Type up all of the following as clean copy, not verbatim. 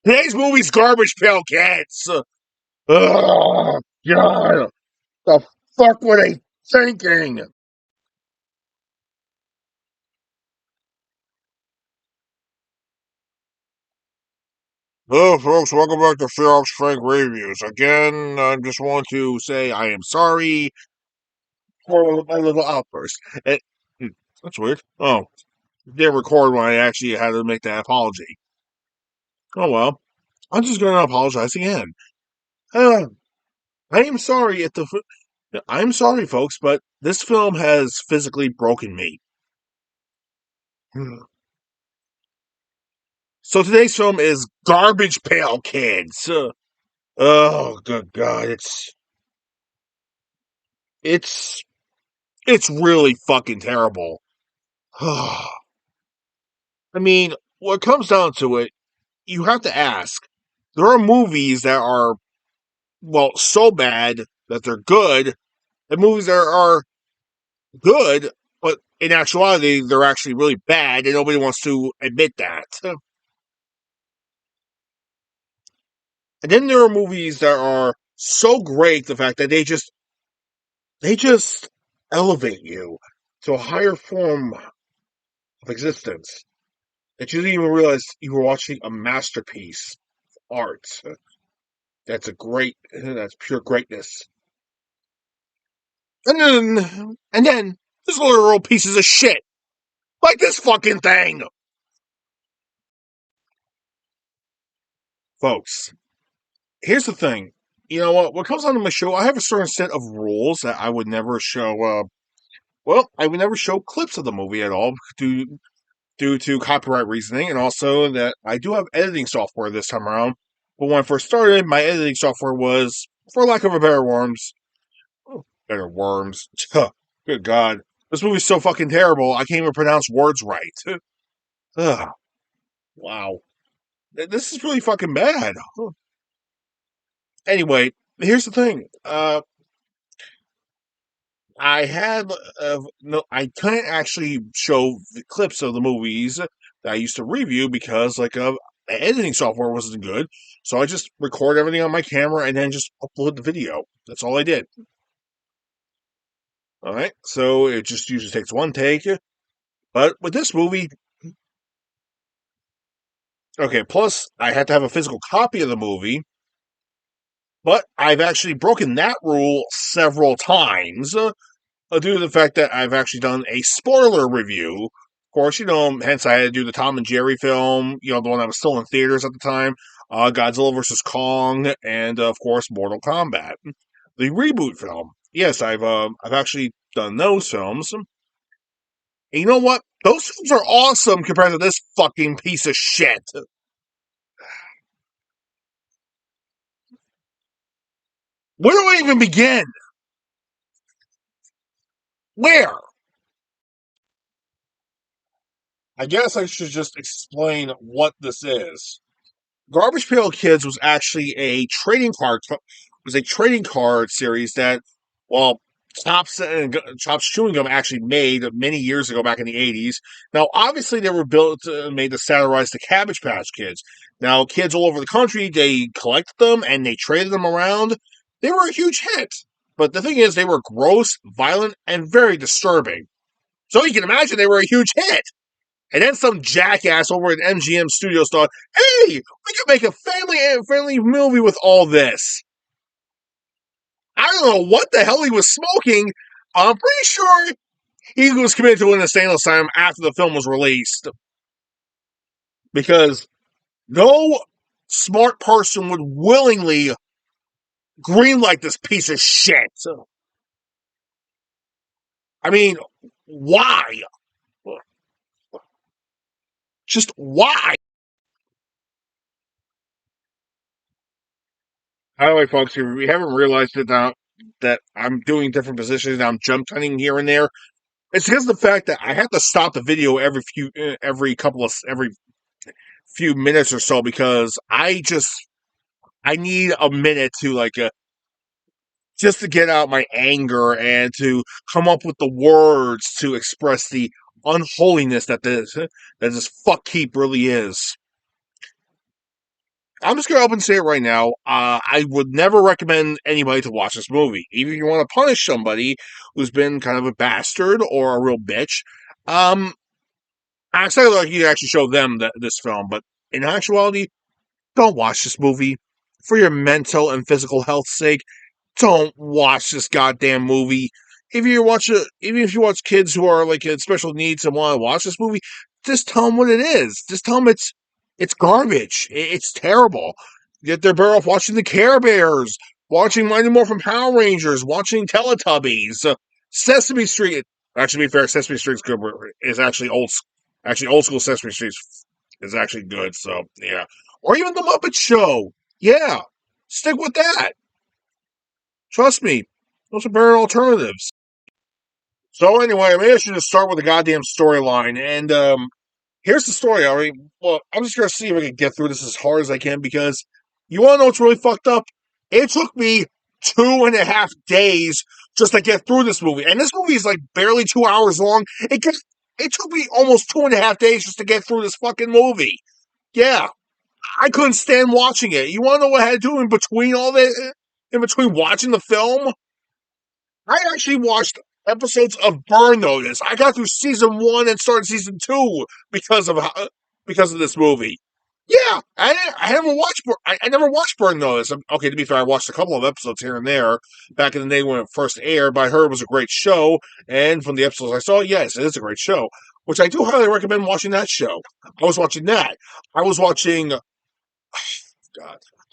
Today's movie's Garbage Pail Kids. God, the fuck were they thinking? Hello, folks. Welcome back to Ferox Frank Reviews. Again, I just want to say I am sorry for my little outburst. It, that's weird. Oh, didn't record when I actually had to make that apology. Oh well, I'm just going to apologize again. Uh, I am sorry if the. I'm sorry, folks, but this film has physically broken me. So today's film is Garbage Pail Kids. Oh, good God, it's it's really fucking terrible. I mean, what comes down to it, you have to ask. There are movies that are, well, so bad that they're good, and movies that are good, but in actuality, they're actually really bad, and nobody wants to admit that. And then there are movies that are so great, the fact that they just elevate you to a higher form of existence that you didn't even realize you were watching a masterpiece of art. That's pure greatness. And then there's literal pieces of shit like this fucking thing, folks. Here's the thing. You know what? What comes onto my show, I have a certain set of rules that I would never show. I would never show clips of the movie at all due to copyright reasoning, and also that I do have editing software this time around. But when I first started, my editing software was, for lack of a better worms. Good God, this movie's so fucking terrible. I can't even pronounce words right. Ugh, wow, this is really fucking bad. Anyway, here's the thing. I can't actually show the clips of the movies that I used to review because the editing software wasn't good. So I just record everything on my camera and then just upload the video. That's all I did. All right. So it just usually takes one take. But with this movie, okay, plus I had to have a physical copy of the movie, but I've actually broken that rule several times. Due to the fact that I've actually done a spoiler review. Of course, hence I had to do the Tom and Jerry film, the one that was still in theaters at the time, Godzilla vs. Kong, and of course, Mortal Kombat. The reboot film. Yes, I've actually done those films. And you know what? Those films are awesome compared to this fucking piece of shit. Where do I even begin? Where? I guess I should just explain what this is. Garbage Pail Kids was a trading card series that, well, Chops Chewing Gum actually made many years ago, back in the 80s. Now, obviously, they were made to satirize the Cabbage Patch Kids. Now, kids all over the country, they collected them and they traded them around. They were a huge hit. But the thing is, they were gross, violent, and very disturbing. So you can imagine they were a huge hit. And then some jackass over at MGM Studios thought, hey, we could make a family-friendly movie with all this. I don't know what the hell he was smoking. I'm pretty sure he was committed to an insane asylum after the film was released. Because no smart person would willingly greenlight this piece of shit. I mean, why? Just why? By the way, folks, if we haven't realized it now, that I'm doing different positions. I'm jump cutting here and there. It's because of the fact that I have to stop the video every few minutes or so because I need a minute to just to get out my anger and to come up with the words to express the unholiness that this fuck keep really is. I'm just gonna open say it right now. I would never recommend anybody to watch this movie. Even if you want to punish somebody who's been kind of a bastard or a real bitch, um, I say like you actually show them this film, but in actuality, don't watch this movie for your mental and physical health's sake. Don't watch this goddamn movie. Even if you watch kids who are like in special needs and want to watch this movie, just tell them what it is. Just tell them it's garbage. It's terrible. Yet they're better off watching the Care Bears, watching Mighty Morphin Power Rangers, watching Teletubbies, Sesame Street. Actually, to be fair, Sesame Street's good. Is actually old. Actually, old school Sesame Street is actually good. So yeah, or even the Muppet Show. Yeah, stick with that. Trust me, those are better alternatives. So anyway, maybe I should just start with the goddamn storyline. And here's the story. I mean, well, I'm just gonna see if I can get through this as hard as I can because you want to know what's really fucked up? It took me 2.5 days just to get through this movie, and this movie is like barely 2 hours long. It took me almost 2.5 days just to get through this fucking movie. Yeah, I couldn't stand watching it. You want to know what I had to do in between all that? In between watching the film, I actually watched episodes of Burn Notice. I got through season 1 and started season 2 because of this movie. Yeah, I haven't watched. I never watched Burn Notice. Okay, to be fair, I watched a couple of episodes here and there back in the day when it first aired. But I heard it was a great show, and from the episodes I saw, yes, it is a great show. Which I do highly recommend watching that show. I was watching that. I was watching God.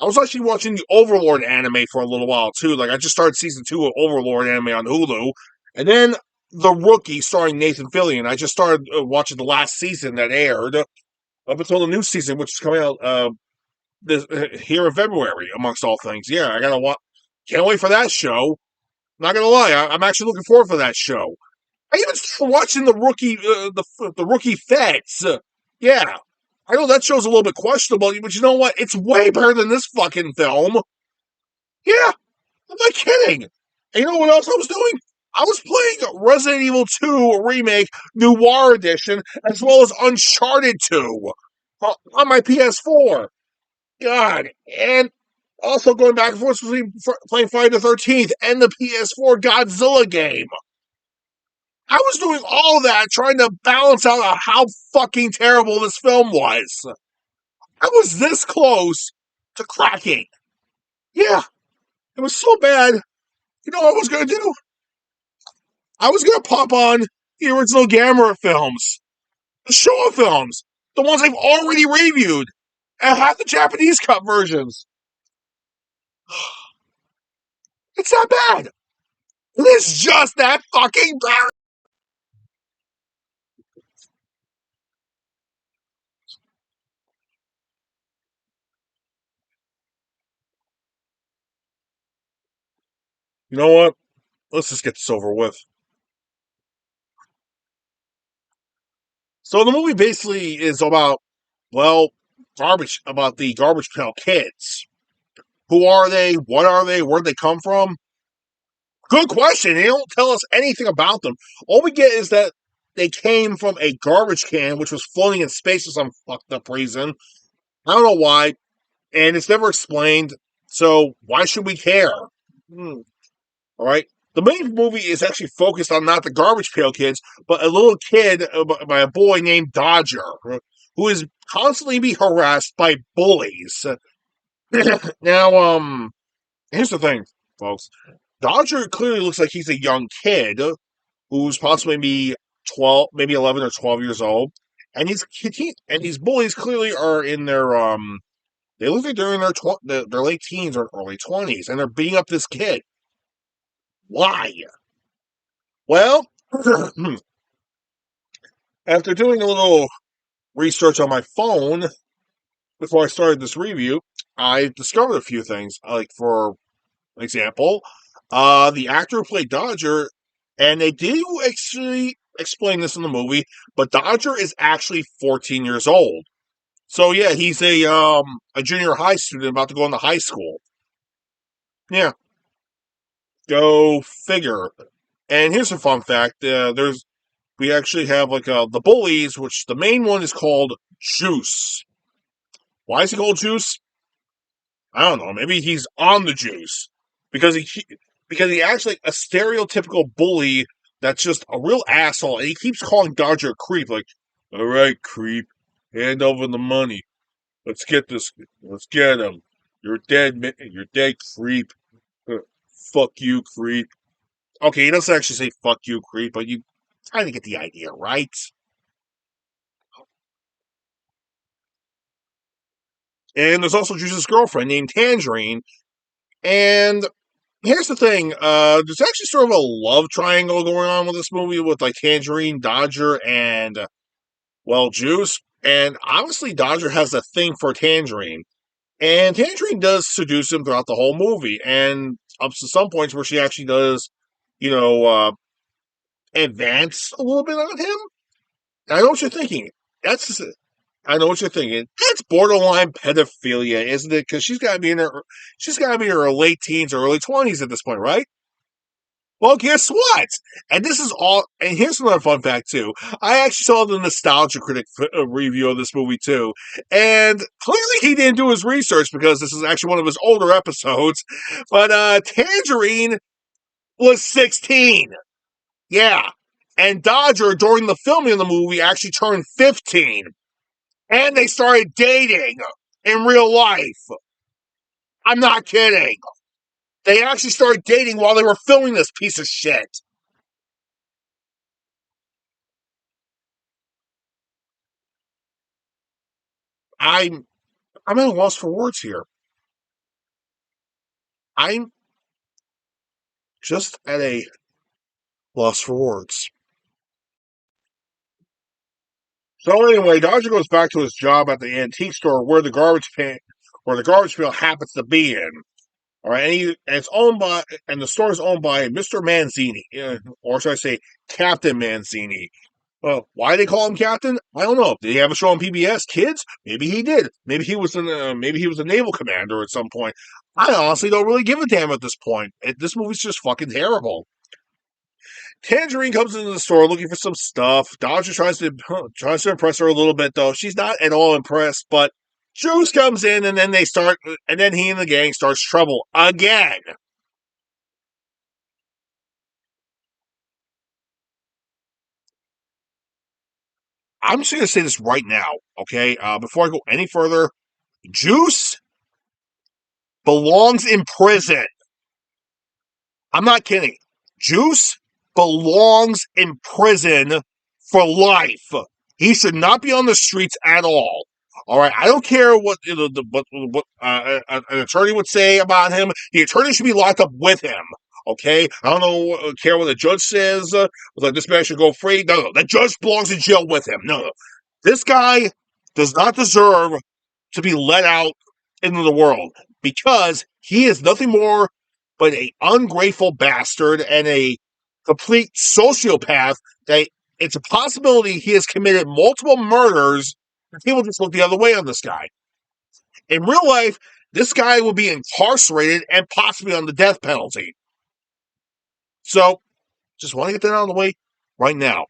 I was actually watching the Overlord anime for a little while too. Like I just started season 2 of Overlord anime on Hulu, and then The Rookie, starring Nathan Fillion. I just started watching the last season that aired up until the new season, which is coming out here in February, amongst all things. Yeah, I gotta watch. Can't wait for that show. Not gonna lie, I'm actually looking forward for that show. I even started watching the Rookie Feds. Yeah, I know that show's a little bit questionable, but you know what? It's way better than this fucking film. Yeah, I'm not kidding. And you know what else I was doing? I was playing Resident Evil 2 Remake Noir Edition as well as Uncharted 2 on my PS4. God, and also going back and forth between playing Friday the 13th and the PS4 Godzilla game. I was doing all that trying to balance out how fucking terrible this film was. I was this close to cracking. Yeah, it was so bad. You know what I was going to do? I was going to pop on the original Gamera films, the Showa films, the ones I've already reviewed, and half the Japanese cut versions. It's that bad. It is just that fucking bad. You know what? Let's just get this over with. So the movie basically is about, well, about the Garbage Pail Kids. Who are they? What are they? Where'd they come from? Good question. They don't tell us anything about them. All we get is that they came from a garbage can, which was floating in space for some fucked up reason. I don't know why, and it's never explained. So why should we care? All right. The main movie is actually focused on not the Garbage Pail Kids, but a little kid by a boy named Dodger, who is constantly being harassed by bullies. Now, here's the thing, folks. Dodger clearly looks like he's a young kid who's possibly maybe 12, maybe 11 or 12 years old. And these bullies clearly are in their they look like they're in their late teens or early 20s, and they're beating up this kid. Why? Well, after doing a little research on my phone before I started this review, I discovered a few things. Like for example, The actor who played Dodger, and they do actually explain this in the movie, but Dodger is actually 14 years old. So yeah, he's a junior high student about to go into high school. Yeah, go figure. And here's a fun fact: we actually have like the bullies, which the main one is called Juice. Why is he called Juice? I don't know. Maybe he's on the juice because he acts like a stereotypical bully that's just a real asshole, and he keeps calling Dodger a creep. Like, all right, creep, hand over the money. Let's get this. Let's get him. You're dead. You're dead, creep. Fuck you, creep. Okay, he doesn't actually say "fuck you, creep," but you kind of get the idea, right? And there's also Juice's girlfriend named Tangerine. And here's the thing: there's actually sort of a love triangle going on with this movie with like Tangerine, Dodger, and well, Juice. And obviously, Dodger has a thing for Tangerine, and Tangerine does seduce him throughout the whole movie, and up to some points where she actually does, you know, advance a little bit on him. I know what you're thinking. That's I know what you're thinking. That's borderline pedophilia, isn't it? Because she's got to be in her late teens or early 20s at this point, right? Well, guess what? And this is all. And here's another fun fact too. I actually saw the Nostalgia Critic review of this movie too, and clearly he didn't do his research because this is actually one of his older episodes. But Tangerine was 16. Yeah, and Dodger during the filming of the movie actually turned 15. And they started dating in real life. I'm not kidding. They actually started dating while they were filming this piece of shit. I'm I'm at a loss for words here. I'm just at a loss for words. So anyway, Dodger goes back to his job at the antique store where the garbage pail happens to be in. All right, and it's owned by, and the store is owned by Mr. Manzini, or should I say, Captain Manzini. Well, why they call him Captain? I don't know. Did he have a show on PBS Kids? Maybe he did. Maybe he was a naval commander at some point. I honestly don't really give a damn at this point. This movie's just fucking terrible. Tangerine comes into the store looking for some stuff. Dodger tries to impress her a little bit though. She's not at all impressed, but Juice comes in and then he and the gang starts trouble again. I'm just gonna say this right now, okay? Before I go any further, Juice belongs in prison. I'm not kidding. Juice belongs in prison for life. He should not be on the streets at all. All right, I don't care what an attorney would say about him. The attorney should be locked up with him. Okay, I don't know, care what the judge says. Like this man should go free. No, the judge belongs in jail with him. No, this guy does not deserve to be let out into the world because he is nothing more but a ungrateful bastard and a complete sociopath that it's a possibility he has committed multiple murders and people just look the other way on this guy. In real life, this guy will be incarcerated and possibly on the death penalty. So, just want to get that out of the way right now.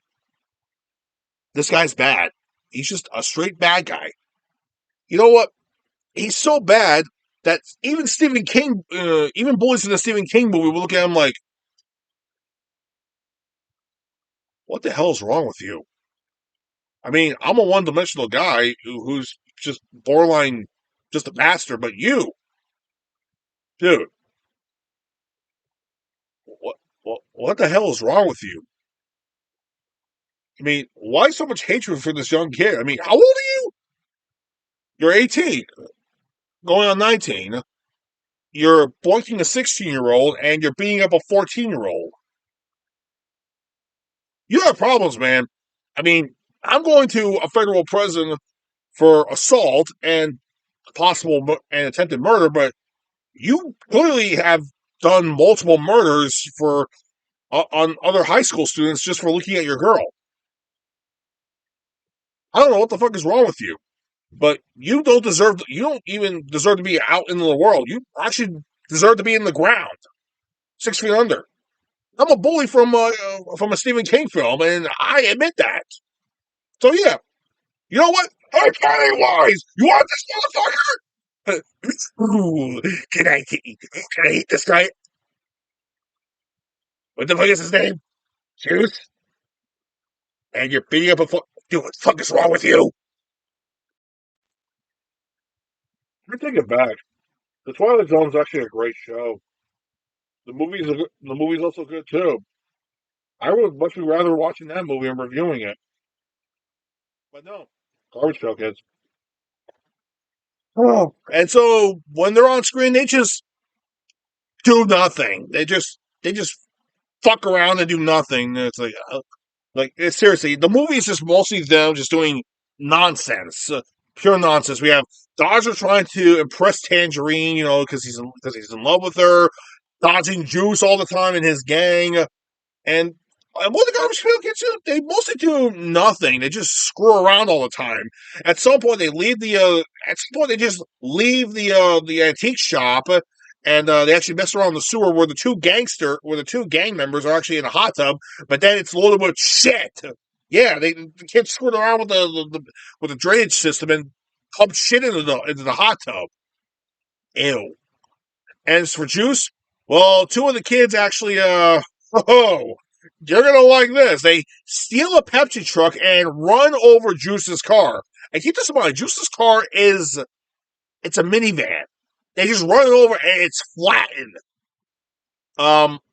This guy's bad. He's just a straight bad guy. You know what? He's so bad that even Stephen King, even bullies in the Stephen King movie will look at him like, what the hell is wrong with you? I mean, I'm a one-dimensional guy who's just borderline just a bastard, but you, dude, what the hell is wrong with you? I mean, why so much hatred for this young kid? I mean, how old are you? You're 18, going on 19. You're boinking a 16-year-old, and you're beating up a 14-year-old. You have problems, man. I mean, I'm going to a federal prison for assault and possible and attempted murder, but you clearly have done multiple murders for on other high school students just for looking at your girl. I don't know what the fuck is wrong with you, but you don't even deserve to be out in the world. You actually deserve to be in the ground, 6 feet under. I'm a bully from a Stephen King film, and I admit that. So yeah, you know what? Hey, Pennywise, you want this motherfucker? Ooh, can I eat this guy? What the fuck is his name? Juice? And you're beating up a foot. Dude, what the fuck is wrong with you? I take it back. The Twilight Zone is actually a great show. The movie's also good too. I would much rather watching that movie and reviewing it. But no, garbage pail kids. Oh, and so when they're on screen, they just do nothing. They just fuck around and do nothing. It's like it's seriously, the movie is just mostly them just doing nonsense, pure nonsense. We have Dodger trying to impress Tangerine, because he's in love with her, dodging Juice all the time in his gang. And what the garbage pail kids do, they mostly do nothing. They just screw around all the time. At some point, they leave the. At some point, they just leave the antique shop, and they actually mess around in the sewer where the two gang members are actually in a hot tub, but then it's loaded with shit. Yeah, the kids screwed around with the drainage system and pumped shit into the hot tub. Ew. And as for Juice, well, two of the kids actually, oh, you're gonna like this. They steal a Pepsi truck and run over Juice's car. And keep this in mind, Juice's car it's a minivan. They just run it over and it's flattened.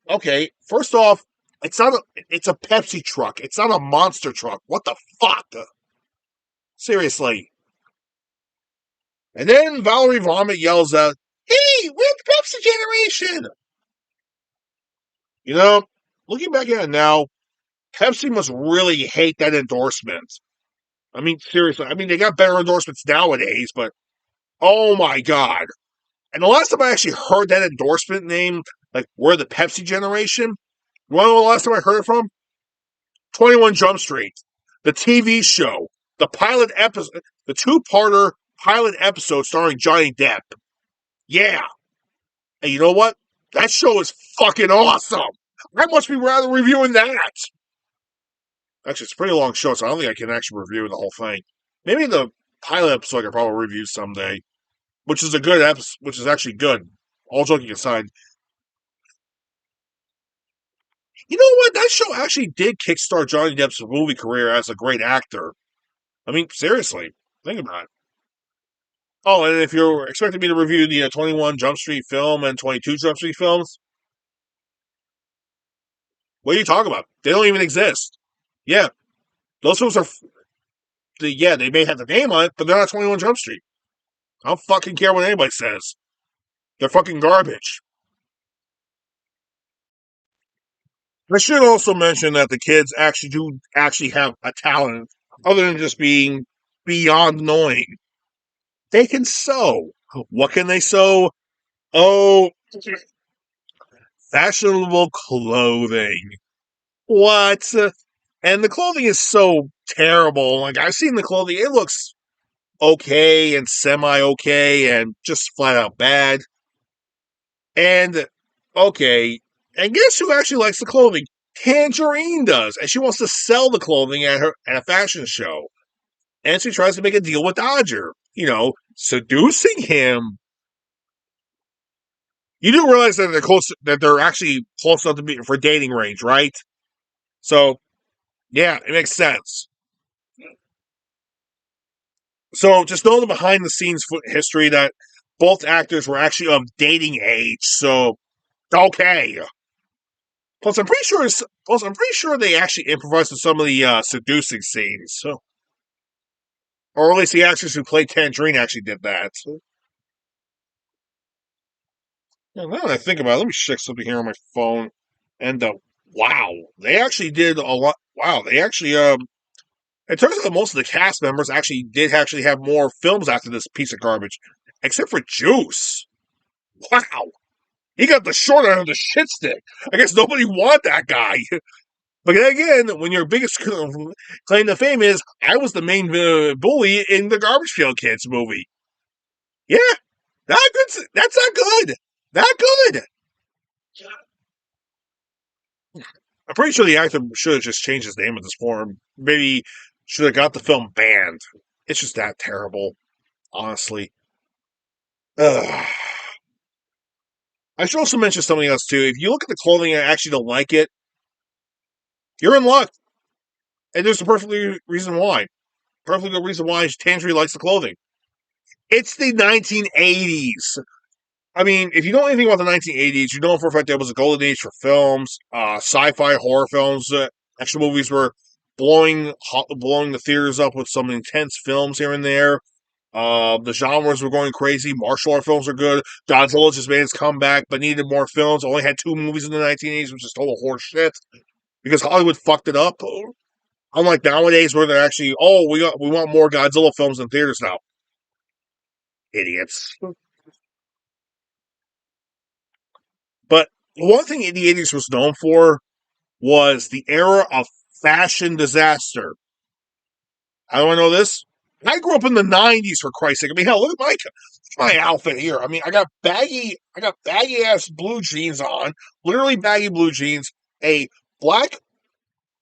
Okay, first off, it's a Pepsi truck. It's not a monster truck. What the fuck? Seriously. And then Valerie Vomit yells out, "Hey, we're the Pepsi generation!" You know, looking back at it now, Pepsi must really hate that endorsement. I mean, seriously. I mean, they got better endorsements nowadays, but oh my god. And the last time I actually heard that endorsement name, like, we're the Pepsi generation, you want to know the last time I heard it from? 21 Jump Street, the TV show, the pilot episode, the two-parter pilot episode starring Johnny Depp. Yeah. And you know what? That show is fucking awesome. I must be rather reviewing that. Actually, it's a pretty long show, so I don't think I can actually review the whole thing. Maybe the pilot episode I could probably review someday, which is a good episode, which is actually good. All joking aside, you know what? That show actually did kickstart Johnny Depp's movie career as a great actor. I mean, seriously, think about it. Oh, and if you're expecting me to review the 21 Jump Street film and 22 Jump Street films, what are you talking about? They don't even exist. Yeah, those films are. Yeah, they may have the name on it, but they're not 21 Jump Street. I don't fucking care what anybody says. They're fucking garbage. I should also mention that the kids actually have a talent other than just being beyond annoying. They can sew. What can they sew? Oh, fashionable clothing. What? And the clothing is so terrible. Like, I've seen the clothing, it looks okay and semi okay and just flat out bad. And okay, and guess who actually likes the clothing? Tangerine does, and she wants to sell the clothing at a fashion show. And she tries to make a deal with Dodger, seducing him. You do realize that they're actually close enough to be for dating range, right? So yeah, it makes sense. So just know the behind the scenes history that both actors were actually of dating age. So okay. Plus, I'm pretty sure they actually improvised in some of the seducing scenes. So, or at least the actress who played Tangerine actually did that. So, yeah, now that I think about it, let me check something here on my phone. And wow, they actually did a lot. Wow, they actually it turns out that most of the cast members actually have more films after this piece of garbage, except for Juice. Wow. He got the short end of the shit stick. I guess nobody wanted that guy. But then again, when your biggest claim to fame is, I was the main bully in the Garbage Pail Kids movie. Yeah, not good. That's not good. Not good. I'm pretty sure the actor should have just changed his name at this point. Maybe should have got the film banned. It's just that terrible, honestly. Ugh. I should also mention something else too. If you look at the clothing and actually don't like it, you're in luck. And there's a perfectly reason why. Perfectly good reason why Tangerine likes the clothing. It's the 1980s. I mean, if you know anything about the 1980s, you know for a fact that it was a golden age for films, sci-fi horror films. Action movies were blowing the theaters up with some intense films here and there. The genres were going crazy. Martial art films are good. Godzilla just made its comeback, but needed more films. Only had 2 movies in the 1980s, which is total horse shit because Hollywood fucked it up. Unlike nowadays, where they're actually, we want more Godzilla films in theaters now. Idiots. But one thing the 80s was known for was the era of fashion disaster. How do I know this? I grew up in the 90s, for Christ's sake. I mean, hell, look at my outfit here. I mean, I got baggy ass blue jeans on, literally baggy blue jeans, a black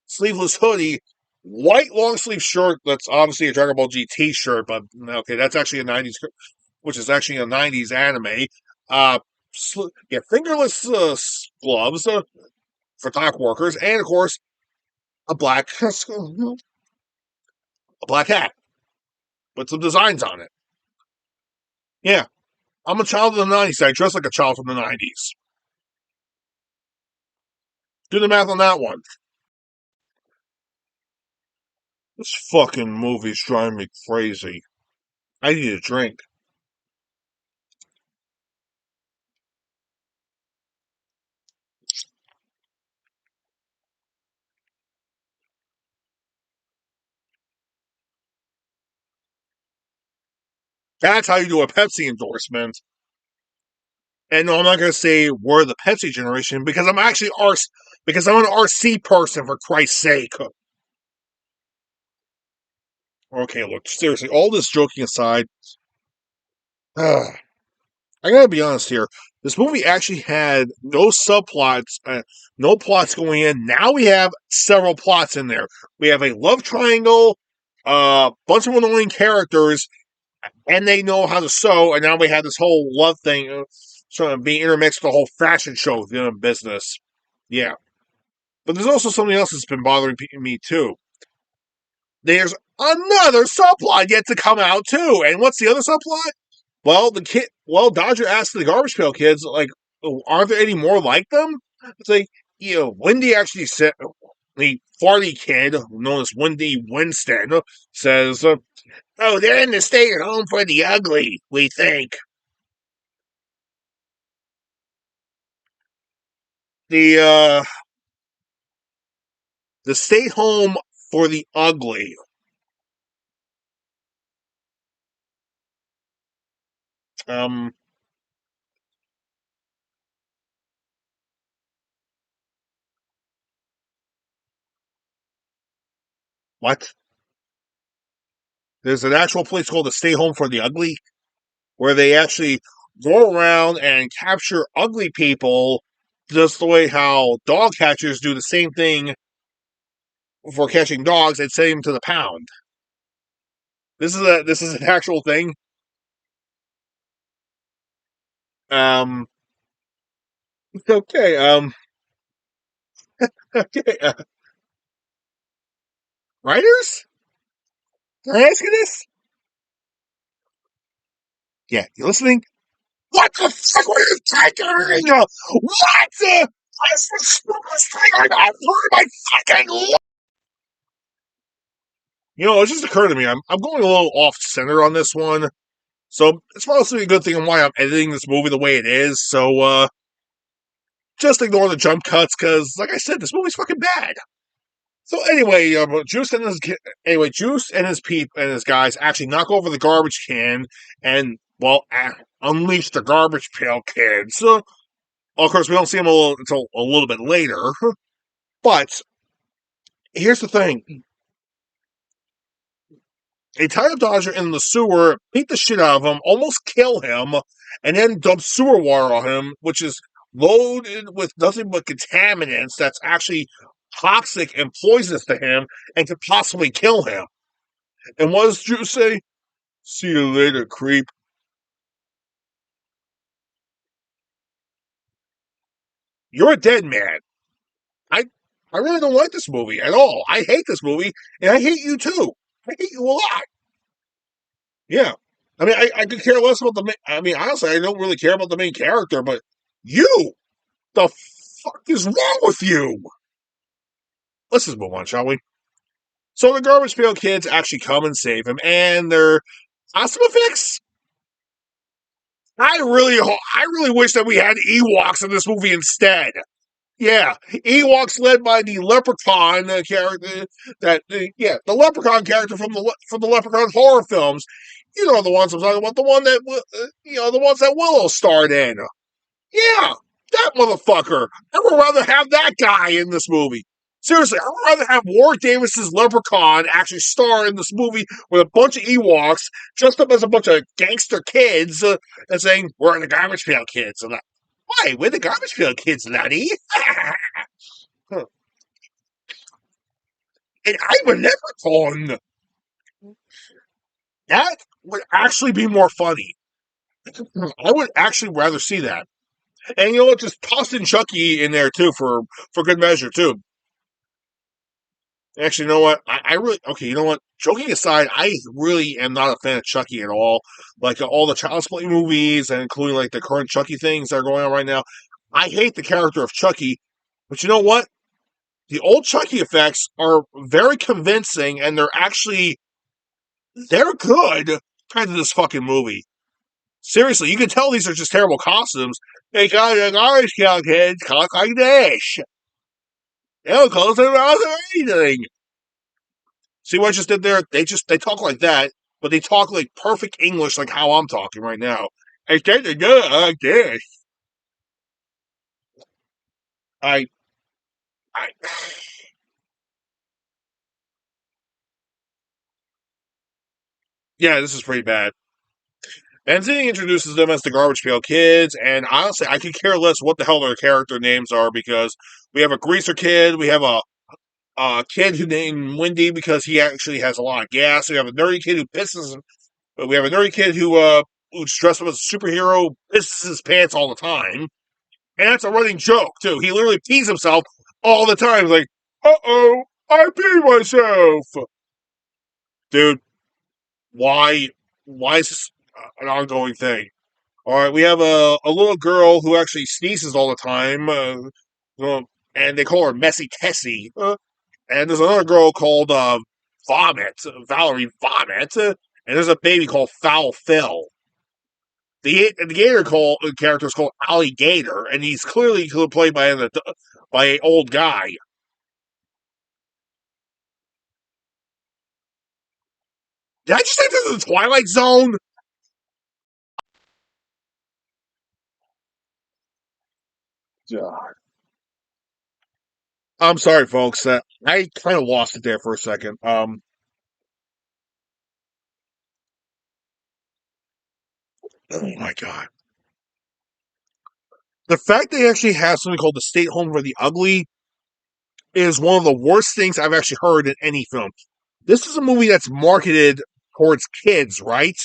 sleeveless hoodie, white long sleeve shirt that's obviously a Dragon Ball GT shirt, but okay, that's actually a 90s, which is actually a 90s anime. Uh, fingerless gloves for dock workers, and of course, a black a black hat with some designs on it. Yeah, I'm a child of the 90s. I dress like a child from the 90s. Do the math on that one. This fucking movie's driving me crazy. I need a drink. That's how you do a Pepsi endorsement. And no, I'm not going to say we're the Pepsi generation because because I'm an RC person, for Christ's sake. Okay, look, seriously, all this joking aside, I gotta be honest here. This movie actually had no subplots, no plots going in. Now we have several plots in there. We have a love triangle, a bunch of annoying characters, and they know how to sew. And now we have this whole love thing sort of being intermixed with the whole fashion show business. Yeah, but there's also something else that's been bothering me too. There's another subplot yet to come out too. And what's the other subplot? Dodger asked the Garbage Pail Kids, like, aren't there any more like them? It's like, Wendy actually said, the farty kid, known as Wendy Winston, says, oh, they're in the stay at home for the ugly, we think. The, the stay home for the ugly. Um, what? There's an actual place called the Stay Home for the Ugly, where they actually go around and capture ugly people, just the way how dog catchers do the same thing for catching dogs and sending them to the pound. This is an actual thing. Um, okay. Okay. Writers, are you asking this? Yeah, you listening? What the fuck were you taking? What? That's the stupidest thing I've ever heard in my fucking life. It just occurred to me. I'm going a little off center on this one. So it's mostly a good thing on why I'm editing this movie the way it is. So just ignore the jump cuts because, like I said, this movie's fucking bad. So anyway, Juice and his guys actually knock over the garbage can and unleash the Garbage Pail Kids. Well, of course, we don't see him until a little bit later. But here's the thing: they tie up Dodger in the sewer, beat the shit out of him, almost kill him, and then dump sewer water on him, which is loaded with nothing but contaminants that's actually toxic and poisonous to him and could possibly kill him. And what does Drew say? See you later, creep. You're a dead man. I I really don't like this movie at all. I hate this movie, and I hate you too. I hate you a lot. Yeah. I mean, I could care less about the main. I mean, honestly, I don't really care about the main character, but you, the fuck is wrong with you? Let's just move on, shall we? So the Garbage Pail Kids actually come and save him, and they're awesome effects. I really wish that we had Ewoks in this movie instead. Yeah, Ewoks led by the Leprechaun character. The Leprechaun character from the Leprechaun horror films. You know the ones I'm talking about. The one that the ones that Willow starred in. Yeah, that motherfucker. I would rather have that guy in this movie. Seriously, I would rather have Warwick Davis's Leprechaun actually star in this movie with a bunch of Ewoks, dressed up as a bunch of gangster kids, and saying, "We're the Garbage Pail Kids." And why? We're the Garbage Pail Kids, laddie. And I'm a leprechaun. That would actually be more funny. I would actually rather see that. And you know what? Just toss in Chucky in there too for good measure too. Actually, you know what? I really okay. You know what? Joking aside, I really am not a fan of Chucky at all. Like all the Child's Play movies, and including like the current Chucky things that are going on right now. I hate the character of Chucky, but you know what? The old Chucky effects are very convincing, and they're good compared to this fucking movie. Seriously, you can tell these are just terrible costumes. They got an orange cow kids talk like this. They don't close their mouths or anything. See what I just did there? They talk like that, but they talk like perfect English, like how I'm talking right now. I said to do it like this. I, I, yeah, this is pretty bad. And then he introduces them as the Garbage Pail Kids, and honestly, I could care less what the hell their character names are because we have a greaser kid, we have a kid who named Wendy because he actually has a lot of gas. We have a nerdy kid who pisses. We have a nerdy kid who's dressed up as a superhero, pisses his pants all the time, and that's a running joke too. He literally pees himself all the time. He's like, "Uh-oh, I peed myself, dude. Why? Why is this an ongoing thing?" All right, we have a little girl who actually sneezes all the time, and they call her Messy Tessie. And there's another girl called Vomit, Valerie Vomit, and there's a baby called Foul Phil. The Gator character is called Alligator, and he's clearly played by an old guy. Did I just say this is the Twilight Zone? God. I'm sorry, folks. I kind of lost it there for a second. Oh my god. The fact they actually have something called the State Home for the Ugly is one of the worst things I've actually heard in any film. This is a movie that's marketed towards kids, right?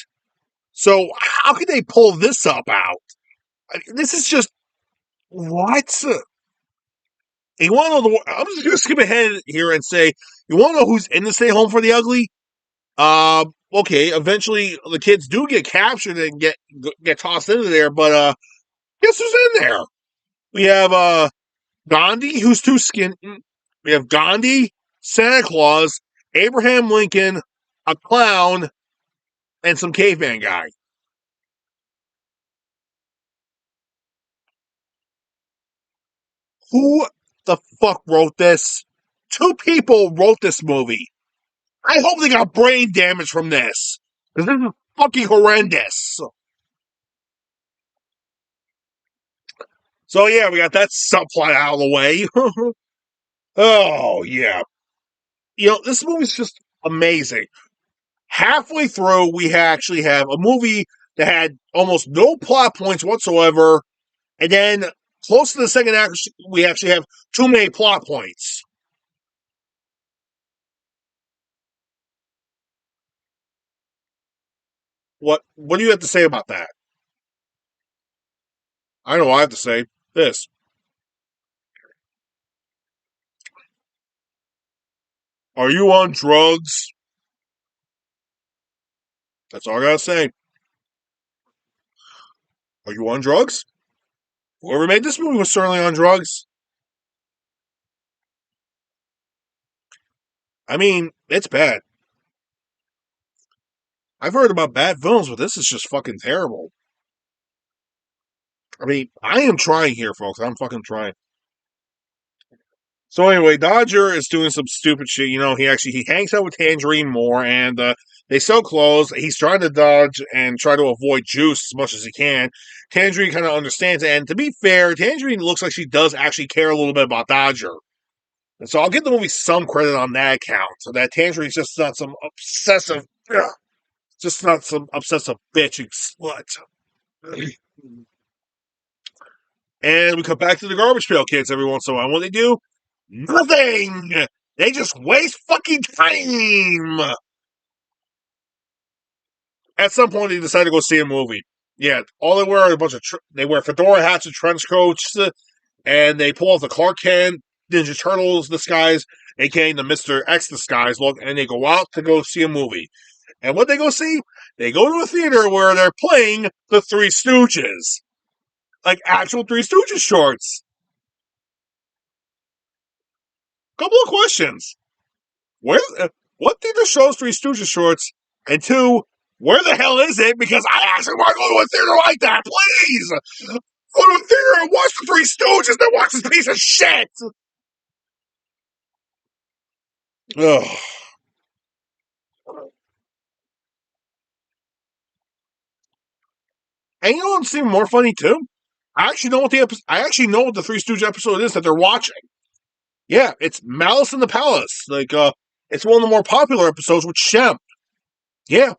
So how could they pull this up out? This is just what? You want to know I'm just going to skip ahead here and say, you want to know who's in the Stay Home for the Ugly? Okay, eventually the kids do get captured and get tossed into there, but guess who's in there? We have Gandhi, who's too skinny. We have Gandhi, Santa Claus, Abraham Lincoln, a clown, and some caveman guy. Who the fuck wrote this? Two people wrote this movie. I hope they got brain damage from this. Because this is fucking horrendous. So yeah, we got that subplot out of the way. Oh yeah, this movie's just amazing. Halfway through, we actually have a movie that had almost no plot points whatsoever, and then close to the second act, we actually have too many plot points. What do you have to say about that? I know what I have to say. This. Are you on drugs? That's all I gotta say. Are you on drugs? Whoever made this movie was certainly on drugs. I mean, it's bad. I've heard about bad films, but this is just fucking terrible. I mean, I am trying here, folks. I'm fucking trying. So anyway, Dodger is doing some stupid shit. He hangs out with Tangerine more, and they sell clothes. He's trying to dodge and try to avoid Juice as much as he can. Tangerine kind of understands, and to be fair, Tangerine looks like she does actually care a little bit about Dodger. And so I'll give the movie some credit on that account. So that Tangerine's just not some obsessive, just not some obsessive bitch slut. And we come back to the garbage pail kids every once in a while. What they do? Nothing. They just waste fucking time. At some point, they decide to go see a movie. Yeah, all they wear are a bunch of they wear fedora hats and trench coats, and they pull off the Clark Kent Ninja Turtles disguise, aka the Mister X disguise look, and they go out to go see a movie. And what they go see? They go to a theater where they're playing the Three Stooges, like actual Three Stooges shorts. Couple of questions. Where what theater shows Three Stooges shorts? And two, where the hell is it? Because I actually want to go to a theater like that, please. Go to a theater and watch the Three Stooges, then watch this piece of shit. Ugh. And you know what's even more funny too? I actually know what the Three Stooges episode is that they're watching. Yeah, it's Malice in the Palace. It's one of the more popular episodes with Shem. Yeah,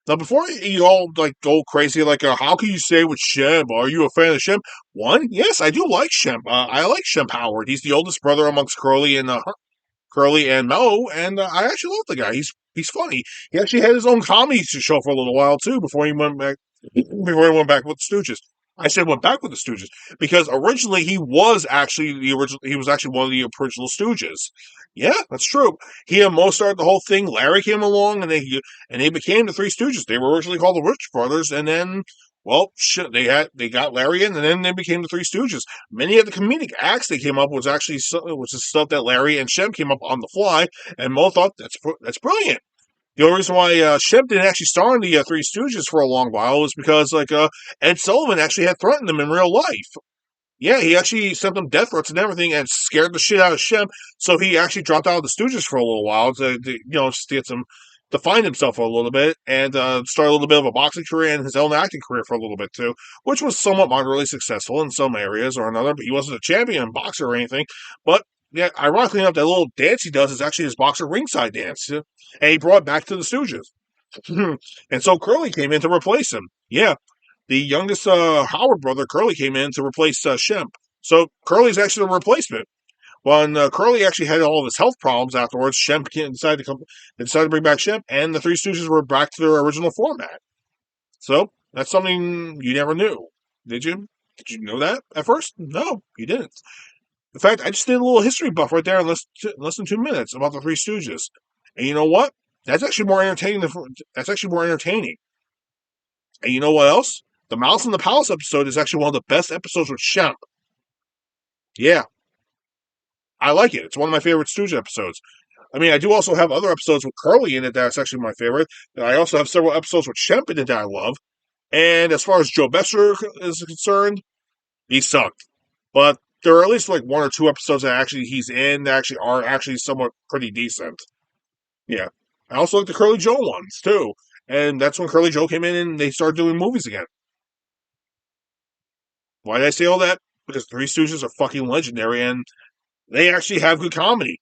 now, before you all go crazy, how can you say with Shem? Are you a fan of Shem? One, yes, I do like Shem. I like Shem Howard. He's the oldest brother amongst Curly and Mo, and I actually love the guy. He's funny. He actually had his own comedy show for a little while too before he went back with the Stooges. I said went back with the Stooges because originally he was actually the original. He was actually one of the original Stooges. Yeah, that's true. He and Mo started the whole thing. Larry came along, and they became the Three Stooges. They were originally called the Rich Brothers, and then well, shit, they got Larry in, and then they became the Three Stooges. Many of the comedic acts they came up with was the stuff that Larry and Shem came up on the fly, and Mo thought that's brilliant. The only reason why Shemp didn't actually star in the Three Stooges for a long while was because Ed Sullivan actually had threatened him in real life. Yeah, he actually sent them death threats and everything, and scared the shit out of Shemp. So he actually dropped out of the Stooges for a little while just to get some to find himself for a little bit and start a little bit of a boxing career and his own acting career for a little bit too, which was somewhat moderately successful in some areas or another. But he wasn't a champion boxer or anything. But yeah, ironically enough, that little dance he does is actually his boxer ringside dance, and he brought it back to the Stooges. And so Curly came in to replace him. Yeah, the youngest Howard brother, Curly, came in to replace Shemp. So Curly's actually the replacement. When Curly actually had all of his health problems afterwards, Shemp decided to bring back Shemp, and the Three Stooges were back to their original format. So that's something you never knew, did you? Did you know that at first? No, you didn't. In fact, I just did a little history buff right there in less than 2 minutes about the Three Stooges. And you know what? That's actually more entertaining. And you know what else? The Mouse in the Palace episode is actually one of the best episodes with Shemp. Yeah, I like it. It's one of my favorite Stooge episodes. I mean, I do also have other episodes with Curly in it that's actually my favorite. I also have several episodes with Shemp in it that I love. And as far as Joe Besser is concerned, he sucked. But there are at least one or two episodes that actually he's in that actually are actually somewhat pretty decent. Yeah. I also like the Curly Joe ones too. And that's when Curly Joe came in and they started doing movies again. Why did I say all that? because Three Stooges are fucking legendary and they actually have good comedy.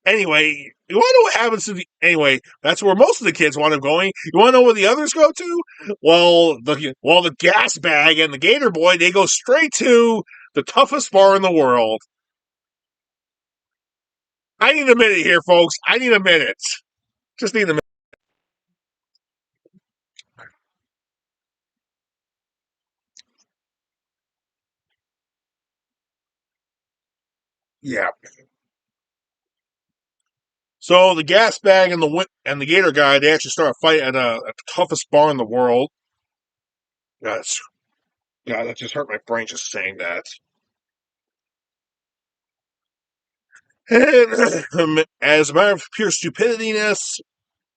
Anyway, you want to know what happens to the. Anyway, that's where most of the kids want to going. You want to know where the others go to? The gas bag and the Gator Boy, they go straight to the toughest bar in the world. I need a minute here, folks. I need a minute. Just need a minute. Yeah. So the gas bag and the Gator guy, they actually start a fight at the toughest bar in the world. That's God, that just hurt my brain just saying that. And as a matter of pure stupidityness,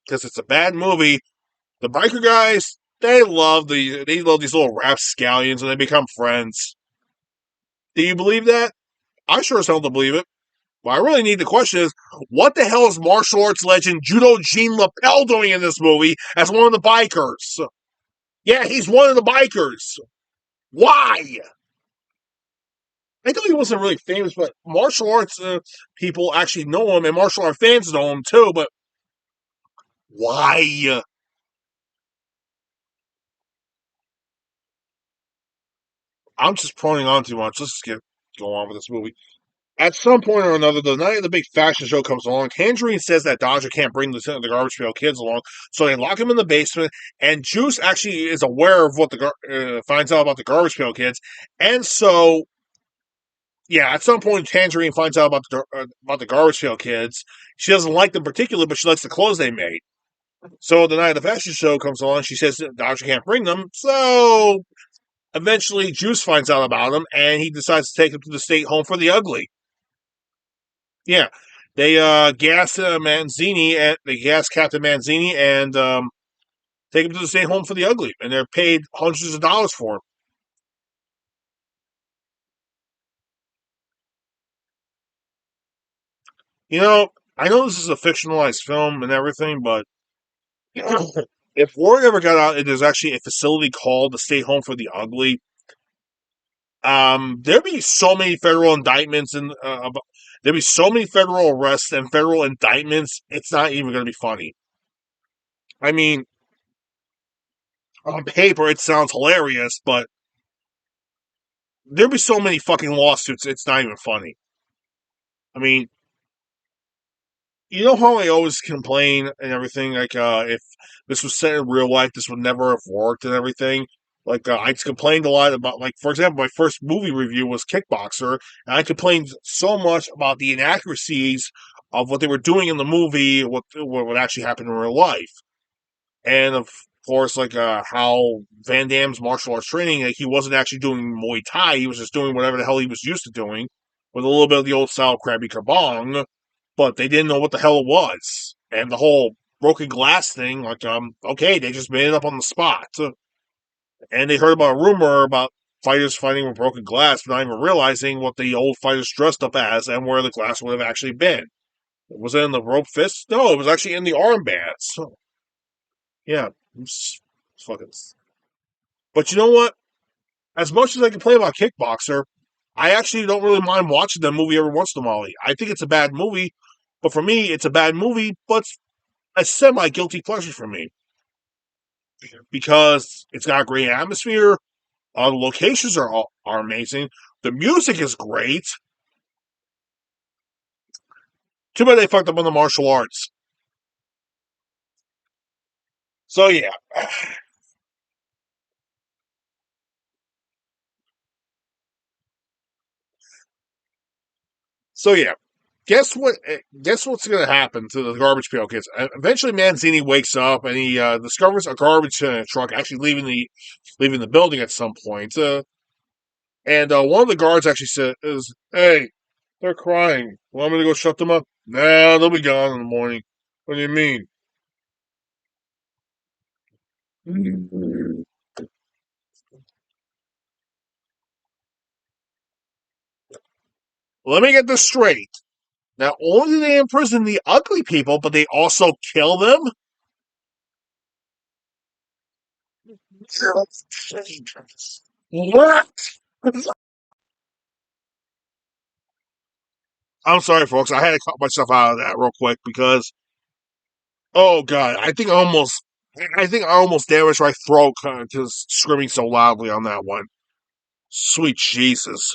because it's a bad movie, the biker guys they love these little rapscallions and they become friends. Do you believe that? I sure as hell don't believe it. What I really need to question is what the hell is martial arts legend Judo Gene Lapel doing in this movie as one of the bikers? Yeah, he's one of the bikers. Why? I know he wasn't really famous, but martial arts people actually know him, and martial art fans know him too. But why? I'm just proning on too much. Let's just go on with this movie. At some point or another, the night of the big fashion show comes along. Tangerine says that Dodger can't bring the Garbage Pail Kids along, so they lock him in the basement. And Juice actually is aware of what finds out about the Garbage Pail Kids, and so yeah, at some point Tangerine finds out about the Garbage Pail Kids. She doesn't like them particularly, but she likes the clothes they made. So the night of the fashion show comes along. She says that Dodger can't bring them, so eventually Juice finds out about them, and he decides to take them to the state home for the ugly. Yeah, they gas Manzini and they gas Captain Manzini and take him to the state home for the ugly, and they're paid hundreds of dollars for him. You know, I know this is a fictionalized film and everything, but if word ever got out, there's actually a facility called the State Home for the Ugly. There'd be so many federal indictments and there'd be so many federal arrests and federal indictments. It's not even going to be funny. I mean, on paper, it sounds hilarious, but there'd be so many fucking lawsuits. It's not even funny. I mean, you know how I always complain and everything, like if this was set in real life, this would never have worked and everything. Like I complained a lot about, like for example, my first movie review was Kickboxer, and I complained so much about the inaccuracies of what they were doing in the movie, what would actually happen in real life, and of course, like how Van Damme's martial arts training, like he wasn't actually doing Muay Thai, he was just doing whatever the hell he was used to doing, with a little bit of the old style Krabby Kabong, but they didn't know what the hell it was. And the whole broken glass thing, like, okay, they just made it up on the spot. And they heard about a rumor about fighters fighting with broken glass, but not even realizing what the old fighters dressed up as and where the glass would have actually been. Was it in the rope fists? No, it was actually in the armbands. Yeah, it's fucking. But you know what? As much as I complain about Kickboxer, I actually don't really mind watching that movie every once in a while. I think it's a bad movie, but for me, it's a bad movie, but it's a semi guilty pleasure for me because it's got a great atmosphere. The locations are amazing. The music is great. Too bad they fucked up on the martial arts. So yeah, so yeah. Guess what? Guess what's going to happen to the garbage pail kids? Eventually, Manzini wakes up and he discovers a garbage truck actually leaving the building at some point. And one of the guards actually says, "Hey, they're crying. Want me to go shut them up?" Nah, they'll be gone in the morning. What do you mean? Let me get this straight. Not only do they imprison the ugly people, but they also kill them? What? I'm sorry, folks. I had to cut myself out of that real quick because, oh god, I think I almost damaged my throat just screaming so loudly on that one. Sweet Jesus!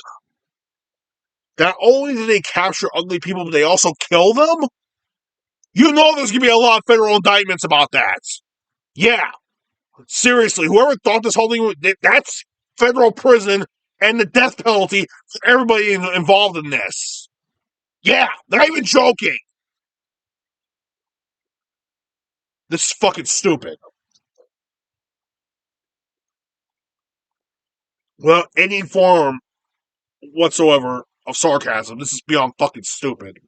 Not only did they capture ugly people, but they also kill them. You know, there's gonna be a lot of federal indictments about that. Yeah, seriously, whoever thought this whole thing that's federal prison and the death penalty for everybody involved in this. Yeah, they're not even joking. This is fucking stupid. Well, any form whatsoever of sarcasm. This is beyond fucking stupid.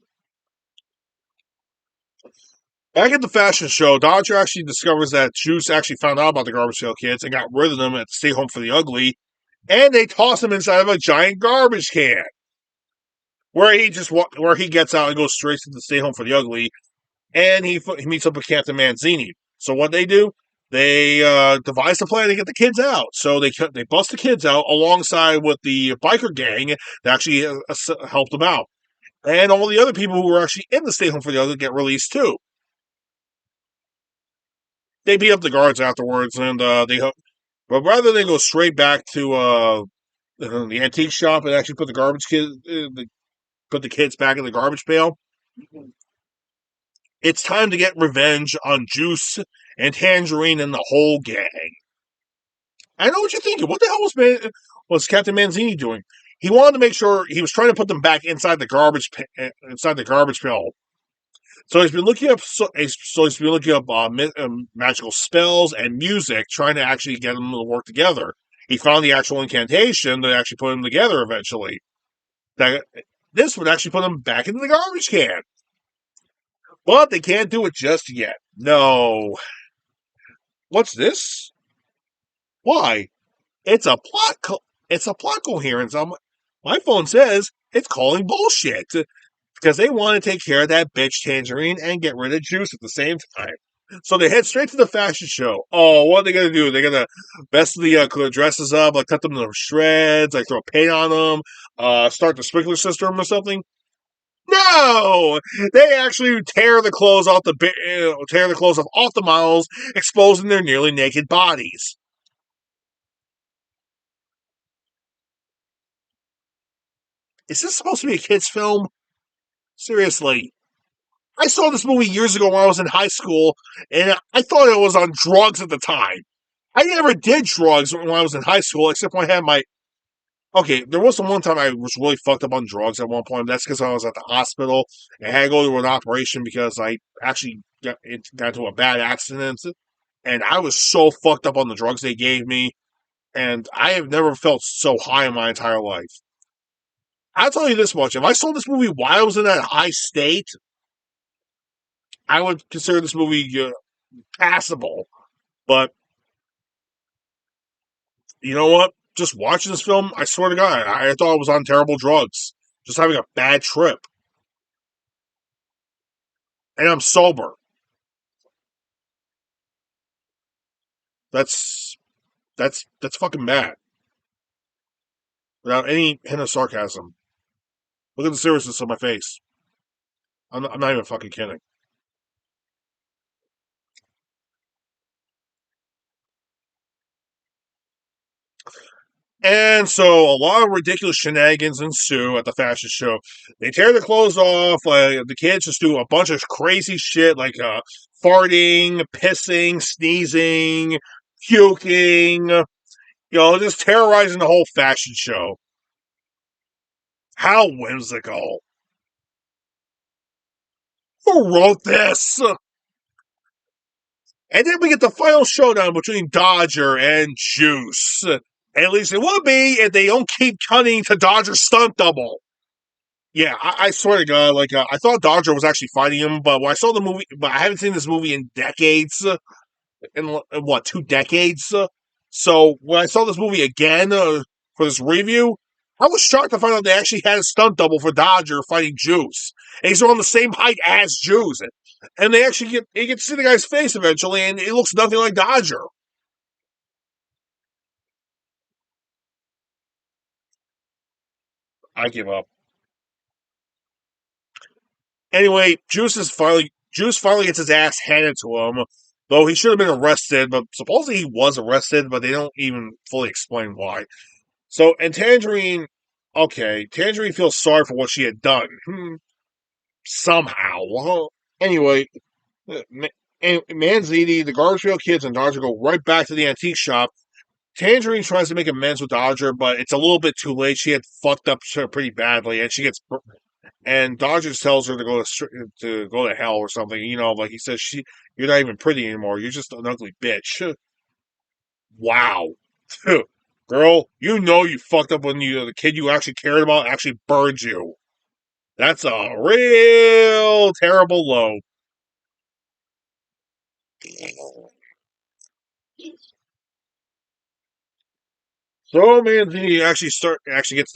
Back at the fashion show, Dodger actually discovers that Juice actually found out about the Garbage Pail Kids and got rid of them at the Stay Home for the Ugly, and they toss him inside of a giant garbage can, where he gets out and goes straight to the Stay Home for the Ugly, and he meets up with Captain Manzini. So what they do? They devise a plan to get the kids out. So they bust the kids out alongside with the biker gang that actually helped them out, and all the other people who were actually in the Stay Home for the Ugly get released too. They beat up the guards afterwards, and but rather than go straight back to the antique shop and actually put the kids back in the garbage pail, it's time to get revenge on Juice and Tangerine and the whole gang. I know what you're thinking. What the hell was Captain Manzini doing? He wanted to make sure he was trying to put them back inside inside the garbage pail. So he's been looking up. He's been looking up magical spells and music, trying to actually get them to work together. He found the actual incantation that actually put them together eventually. That this would actually put them back into the garbage can, but they can't do it just yet. No, what's this? Why? It's a it's a plot coherence. My phone says it's calling bullshit because they want to take care of that bitch Tangerine and get rid of Juice at the same time. So they head straight to the fashion show. Oh, what are they gonna do? They're gonna mess the dresses up, like cut them to shreds, like throw paint on them, start the sprinkler system or something. No, they actually tear the clothes off the models, exposing their nearly naked bodies. Is this supposed to be a kids' film? Seriously, I saw this movie years ago when I was in high school, and I thought it was on drugs at the time. I never did drugs when I was in high school, except when I had my. Okay, there was one time I was really fucked up on drugs at one point. That's because I was at the hospital and had to go to an operation because I actually got into a bad accident. And I was so fucked up on the drugs they gave me. And I have never felt so high in my entire life. I'll tell you this much. If I saw this movie while I was in that high state, I would consider this movie passable. But you know what? Just watching this film, I swear to God, I thought I was on terrible drugs. Just having a bad trip. And I'm sober. That's that's fucking bad. Without any hint of sarcasm. Look at the seriousness of my face. I'm not even fucking kidding. And so a lot of ridiculous shenanigans ensue at the fashion show. They tear the clothes off. The kids just do a bunch of crazy shit like farting, pissing, sneezing, puking. Just terrorizing the whole fashion show. How whimsical. Who wrote this? And then we get the final showdown between Dodger and Juice. At least it would be if they don't keep cutting to Dodger's stunt double. Yeah, I swear to God, I thought Dodger was actually fighting him, but when I saw the movie, but I haven't seen this movie in decades, in what 2 decades. So when I saw this movie again for this review, I was shocked to find out they actually had a stunt double for Dodger fighting Juice, and he's on the same height as Juice, and they actually get to see the guy's face eventually, and it looks nothing like Dodger. I give up. Anyway, Juice finally gets his ass handed to him, though he should have been arrested. But supposedly he was arrested, but they don't even fully explain why. So, and Tangerine, okay, Tangerine feels sorry for what she had done. Somehow. Well, anyway, Manzini, the garbage pail kids, and Dodger go right back to the antique shop. Tangerine tries to make amends with Dodger, but it's a little bit too late. She had fucked up pretty badly, and she gets and Dodger tells her to go to hell or something. You know, like he says, you're not even pretty anymore. You're just an ugly bitch. Wow, girl, you know you fucked up when the kid you actually cared about actually burned you. That's a real terrible low. So Manzini actually gets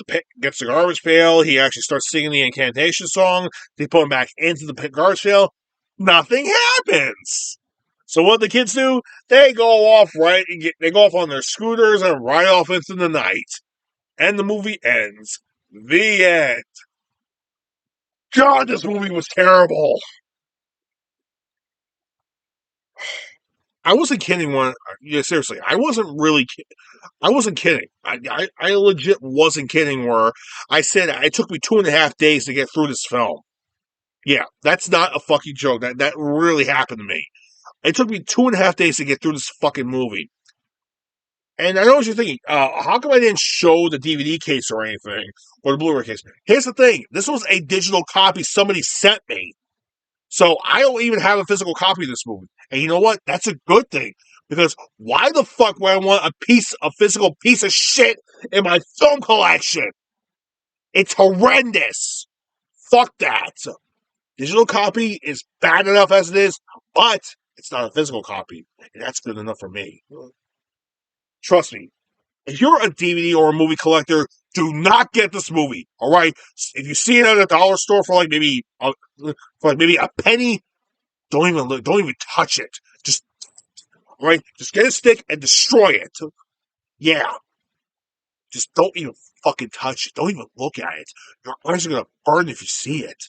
the garbage pail. He actually starts singing the incantation song. They put him back into the garbage pail. Nothing happens. So what the kids do? They go off they go off on their scooters and ride off into the night. And the movie ends. The end. God, this movie was terrible. I wasn't kidding when yeah, seriously, I wasn't kidding. I legit wasn't kidding where I said it took me 2.5 days to get through this film. Yeah, that's not a fucking joke. That really happened to me. It took me 2.5 days to get through this fucking movie. And I know what you're thinking. How come I didn't show the DVD case or anything or the Blu-ray case? Here's the thing: this was a digital copy somebody sent me, so I don't even have a physical copy of this movie. And you know what? That's a good thing because why the fuck would I want a physical piece of shit in my film collection? It's horrendous. Fuck that. Digital copy is bad enough as it is, but it's not a physical copy, and that's good enough for me. Trust me. If you're a DVD or a movie collector, do not get this movie. All right. If you see it at a dollar store for maybe a penny, don't even look. Don't even touch it. Just right. Just get a stick and destroy it. Yeah. Just don't even fucking touch it. Don't even look at it. Your eyes are gonna burn if you see it.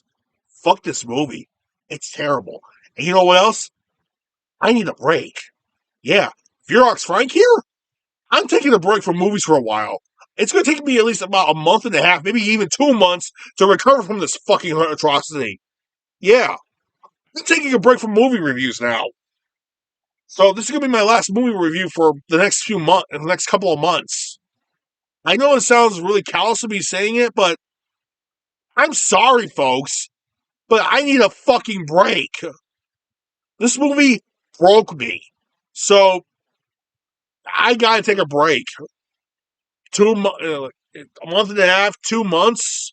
Fuck this movie. It's terrible. And you know what else? I need a break. Yeah. Xerox Frank here? I'm taking a break from movies for a while. It's going to take me at least about a month and a half, maybe even 2 months, to recover from this fucking atrocity. Yeah. I'm taking a break from movie reviews now. So this is going to be my last movie review for the next the next couple of months. I know it sounds really callous to be saying it, but I'm sorry, folks, but I need a fucking break. This movie broke me. So I gotta take a break. A month and a half, 2 months.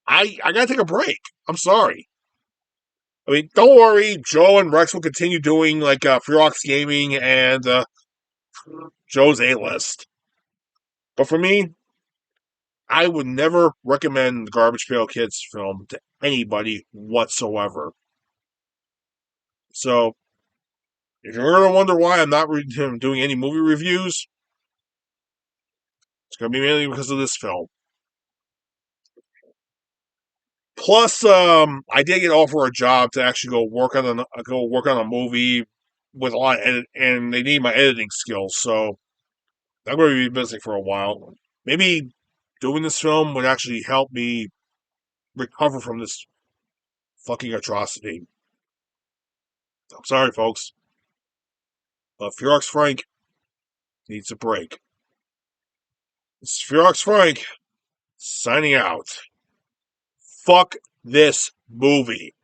I gotta take a break. I'm sorry. I mean, don't worry. Joe and Rex will continue doing like Ferox Gaming and Joe's A List. But for me, I would never recommend the Garbage Pail Kids film to anybody whatsoever. So if you're gonna wonder why I'm not doing any movie reviews, it's gonna be mainly because of this film. Plus, I did get offered a job to actually go work on a movie with a lot of edit, and they need my editing skills. So I'm going to be busy for a while. Maybe doing this film would actually help me recover from this fucking atrocity. I'm sorry, folks, but Ferox Frank needs a break. This is Ferox Frank signing out. Fuck this movie.